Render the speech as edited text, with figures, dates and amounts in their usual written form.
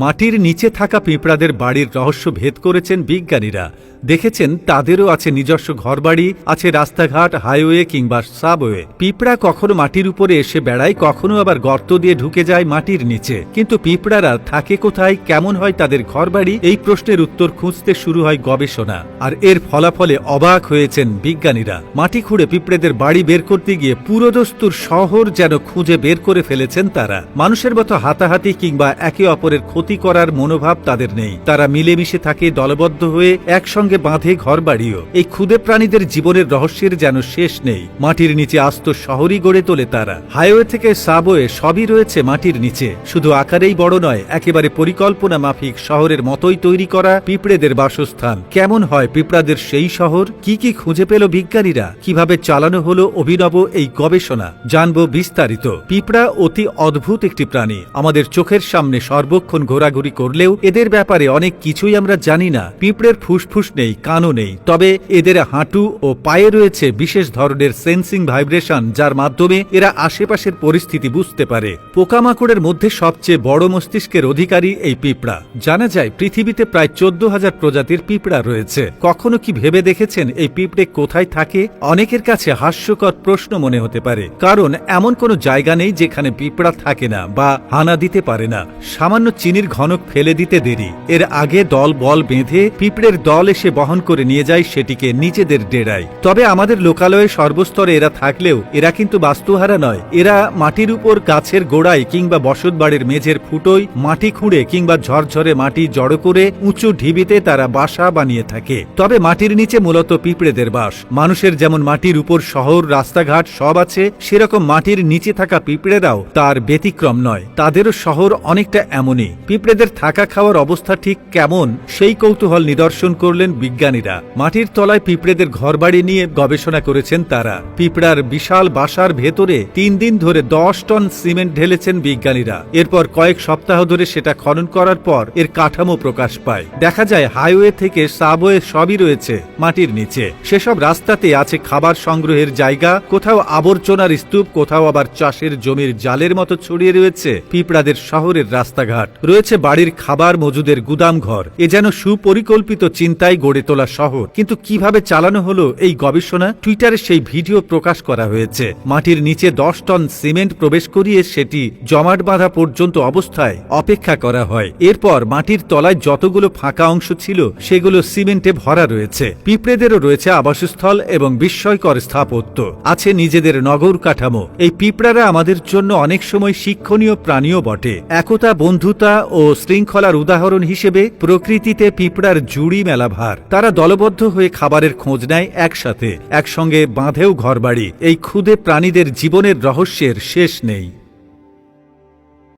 মাটির নিচে থাকা পিঁপড়াদের বাড়ির রহস্য ভেদ করেছেন বিজ্ঞানীরা। দেখেছেন তাদেরও আছে নিজস্ব ঘরবাড়ি, আছে রাস্তাঘাট, হাইওয়ে কিংবা সাবওয়ে। পিঁপড়া কখনো মাটির উপরে এসে বেড়ায়, কখনো আবার গর্ত দিয়ে ঢুকে যায় মাটির নিচে। কিন্তু পিঁপড়ারা থাকে কোথায়, কেমন হয় তাদের ঘরবাড়ি, এই প্রশ্নের উত্তর খুঁজতে শুরু হয় গবেষণা। আর এর ফলাফলে অবাক হয়েছেন বিজ্ঞানীরা। মাটি খুঁড়ে পিঁপড়েদের বাড়ি বের করতে গিয়ে পুরোদস্তুর শহর যেন খুঁজে বের করে ফেলেছেন তারা। মানুষের মতো হাতাহাতি কিংবা একে অপরের ক্ষতি করার মনোভাব তাদের নেই। তারা মিলেমিশে থাকে, দলবদ্ধ হয়ে একসঙ্গে বাঁধে ঘরবাড়িও। এই ক্ষুদে প্রাণীদের জীবনের রহস্যের যেন শেষ নেই। মাটির নিচে আস্ত শহরই গড়ে তোলে তারা। হাইওয়ে থেকে সাবওয়ে সবই রয়েছে মাটির নিচে। শুধু আকারেই বড় নয়, একেবারে পরিকল্পনা মাফিক শহরের মতোই তৈরি করা পিঁপড়েদের বাসস্থান। কেমন হয় পিঁপড়াদের সেই শহর? কি কি খুঁজে পেল বিজ্ঞানীরা? কিভাবে চালানো হলো অভিনব এই গবেষণা? জানবো বিস্তারিত। পিঁপড়া অতি অদ্ভুত একটি প্রাণী। আমাদের চোখের সামনে সর্বক্ষণ ঘোরাঘুরি করলেও এদের ব্যাপারে অনেক কিছুই আমরা জানি না। পিঁপড়ের ফুসফুস নেই, কানও নেই, তবে এদের হাঁটু ও পায়ে রয়েছে বিশেষ ধরনের সেন্সিং ভাইব্রেশন, যার মাধ্যমে এরা আশেপাশের পরিস্থিতি বুঝতে পারে। পোকামাকড়ের মধ্যে সবচেয়ে বড় মস্তিষ্কের অধিকারী এই পিঁপড়া। জানা যায় পৃথিবীতে প্রায় 14,000 প্রজাতির পিঁপড়া রয়েছে। কখনো কি ভেবে দেখেছেন এই পিঁপড়ে কোথায় থাকে? অনেকের কাছে হাস্যকর প্রশ্ন মনে হতে পারে, কারণ এমন কোনো জায়গা নেই যেখানে পিঁপড়া থাকে না বা হানা দিতে পারে না। সামান্য চিনির ঘনক ফেলে দিতে দেরি, এর আগে দল বল বেঁধে পিঁপড়ের দল এসে বহন করে নিয়ে যায় সেটিকে নিজেদের ডেরায়। তবে আমাদের লোকালয়ে সর্বস্তরে এরা থাকলেও এরা কিন্তু বাস্তুহারা নয়। এরা মাটির উপর, গাছের গোড়ায় কিংবা বসতবাড়ির মেঝের ফুটোয় মাটি খুঁড়ে কিংবা ঝরঝরে মাটি জড়ো করে উঁচু ঢিবিতে তারা বাসা বানিয়ে থাকে। তবে মাটির নিচে মূলত পিঁপড়েদের বাস। মানুষের যেমন মাটির উপর শহর, রাস্তাঘাট সব আছে, সেরকম মাটির নিচে থাকা পিঁপড়েরাও তার ব্যতিক্রম নয়। তাদেরও শহর অনেকটা এমনই। পিঁপড়েদের থাকা খাওয়ার অবস্থা ঠিক কেমন, সেই কৌতূহল নিদর্শন করলেন বিজ্ঞানীরা। মাটির তলায় পিঁপড়েদের ঘরবাড়ি নিয়ে গবেষণা করেছেন তারা। পিঁপড়ার বিশাল বাসার ভেতরে 3 দিন ধরে 10 টন সিমেন্ট ঢেলেছেন বিজ্ঞানীরা। এরপর কয়েক সপ্তাহ ধরে সেটা খনন করার পর এর কাঠামো প্রকাশ পায়। দেখা যায় হাইওয়ে থেকে সাবওয়ে সবই রয়েছে মাটির নিচে। সেসব রাস্তাতে আছে খাবার সংগ্রহের জায়গা, কোথাও আবর্জনার স্তূপ, কোথাও আবার চাষের জমির জালের মতো ছড়িয়ে রয়েছে পিঁপড়াদের শহরের রাস্তাঘাট। রয়েছে বাড়ির খাবার মজুদের গুদাম ঘর। এ যেন সুপরিকল্পিত চিন্তায় গড়ে তোলা শহর। কিন্তু কিভাবে চালানো হলো এই গবেষণা? টুইটারে সেই ভিডিও প্রকাশ করা হয়েছে। মাটির নিচে 10 টন সিমেন্ট প্রবেশ করিয়ে সেটি জমাট বাঁধা পর্যন্ত অবস্থায় অপেক্ষা করা হয়। এরপর মাটির তলায় যতগুলো ফাঁকা অংশ ছিল সেগুলো সিমেন্টে ভরা রয়েছে। পিঁপড়েদেরও রয়েছে আবাসস্থল এবং বিস্ময়কর স্থাপত্য। আছে নিজেদের নগর কাঠামো। এই পিঁপড়ারা আমাদের জন্য অনেক সময় শিক্ষণীয় প্রাণীও বটে। একতা, বন্ধুতা ও শৃঙ্খলার উদাহরণ হিসেবে প্রকৃতিতে পিঁপড়ার জুড়ি মেলা ভার। তারা দলবদ্ধ হয়ে খাবারের খোঁজ নেয় একসাথে, একসঙ্গে বাঁধেও ঘরবাড়ি। এই ক্ষুদে প্রাণীদের জীবনের রহস্যের শেষ নেই।